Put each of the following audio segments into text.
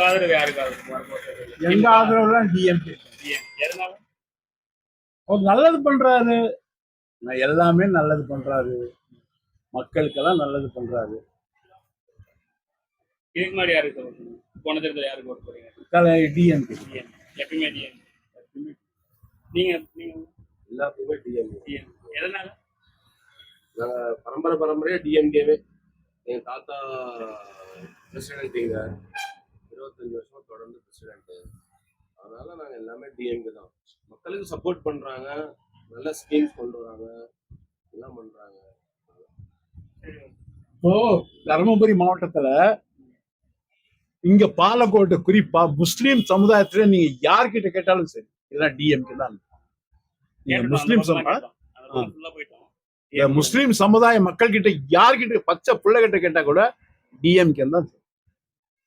ஆதரவு யாருக்கு? எங்க ஆதரவுலாம் டிஎம்கே. எதனால? அவர் நல்லது பண்றாரு, எல்லாமே நல்லது பண்றாரு, மக்களுக்கெல்லாம் நல்லது பண்றாரு. இதுக்கு முன்னாடி யாருக்கு போன தேர்தல் யாருக்கு ஓட்டு போறீங்க? டிஎம்கே. எப்பயுமே டிஎம்கே. நீங்க நீங்க எல்லாத்துக்குமே டிஎம்கே. எதனால? பரம்பரையா டிஎம்கேவே. எங்க தாத்தா பிரசிடென்ட், இங்க 25 வருஷமா தொடர்ந்து பிரசிடென்ட். அதனால நாங்க எல்லாமே டிஎம்கே தான். மக்களுக்கு சப்போர்ட் பண்றாங்க, நல்ல ஸ்கீம்ஸ் கொண்டு வராங்க, எல்லாம் பண்றாங்க. இப்போ தருமபுரி மாவட்டத்துல இங்க பாலக்கோட்டு குறிப்பா முஸ்லீம் சமுதாயத்துல நீங்க யார்கிட்ட கேட்டாலும் சரி, இதெல்லாம் டிஎம்கே தான். முஸ்லீம் சமுதாய மக்கள் கிட்ட யார்கிட்ட பச்சை பிள்ளைகிட்ட கேட்டா கூட டிஎம்கே தான்.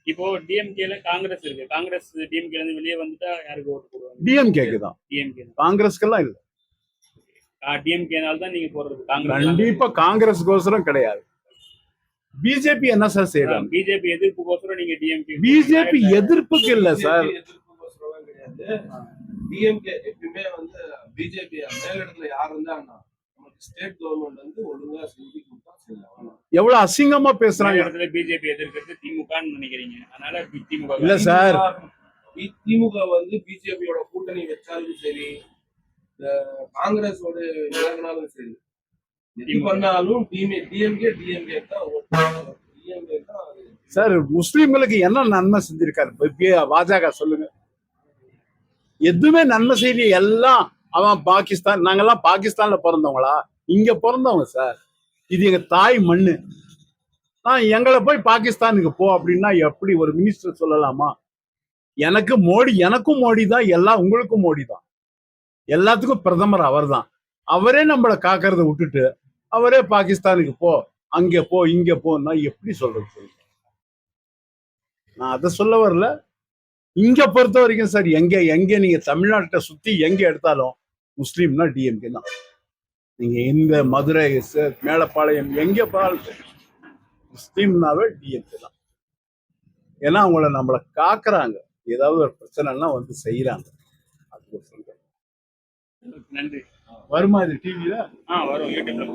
இப்போ டிஎம்கேல காங்கிரஸ் இருக்கு. காங்கிரஸ் டிஎம்கேல இருந்து வெளியே வந்துட்டா யாருக்கு ஓட்டு போடுவாங்க? டிஎம்கேக்கு தான். டிஎம்கே. காங்கிரஸ்க்கெல்லாம் இல்ல. டிஎம்கேனால தான் நீங்க போறது. கண்டிப்பா காங்கிரஸ்கோசரம் கிடையாது. பிஜேபி என்ன சார் செய்யறாங்க? பிஜேபி எதிர்ப்புக்கோசரம் நீங்க டிஎம்கே. பிஜேபி எதிர்ப்புக்கு இல்ல சார். எதிர்ப்புக்கோசரம் கிடையாது. டிஎம்கே எப்பவுமே வந்து பிஜேபி மேலிடத்துல யார் இருந்தாங்கன்னா ஸ்டேட் கவர்மெண்ட் வந்து ஒழுங்கா செஞ்சு கொடுத்தா செய்யலாம். எவ்வளவு அசிங்கமா பேசுறாங்க. பிஜேபி எதிர்க்கிறது திமுகன்னு நினைக்கிறீங்க. அதனால திமுக இல்ல சார். திமுக வந்து பிஜேபியோட கூட்டணி வச்சாலும் சரி, காங்கிரஸோட விலகினாலும் சரி, எது பண்ணாலும் டிஎம்கே தான். சார், முஸ்லிம்களுக்கு என்ன நன்மை செஞ்சிருக்காரு பாஜக சொல்லுங்க? எதுவுமே நன்மை செய்ய. எல்லாம் அவன் பாகிஸ்தான், நாங்கெல்லாம் பாகிஸ்தான்ல பிறந்தவங்களா? இங்க பிறந்தவங்க சார். இது எங்க தாய் மண்ணு. எங்களை போய் பாகிஸ்தானுக்கு போ அப்படின்னா எப்படி ஒரு மினிஸ்டர் சொல்லலாமா? எனக்கும் மோடி தான், எல்லாம் உங்களுக்கும் மோடி தான், எல்லாத்துக்கும் பிரதமர் அவர் தான். அவரே நம்மளை காக்கிறத விட்டுட்டு அவரே பாகிஸ்தானுக்கு போ, அங்க போ, இங்க போன்னா எப்படி சொல்றது சொல்லுங்க? நான் அதை சொல்ல வரல. இங்க பொறுத்த வரைக்கும் சார், எங்க நீங்க தமிழ்நாட்டை சுத்தி எங்க எடுத்தாலும் முஸ்லீம்னா டிஎம்கே தான். நீங்க இந்த மதுரை, மேலப்பாளையம் எங்க போனாலும் சரி, முஸ்லீம்னாவே டிஎம்கே தான். ஏன்னா அவங்கள நம்மளை காக்குறாங்க. ஏதாவது ஒரு பிரச்சனைலாம் வந்து செய்யறாங்க. அது சொல்றேன். நன்றி. வருமா இது டிவில? வரும், யூடியூப்ல.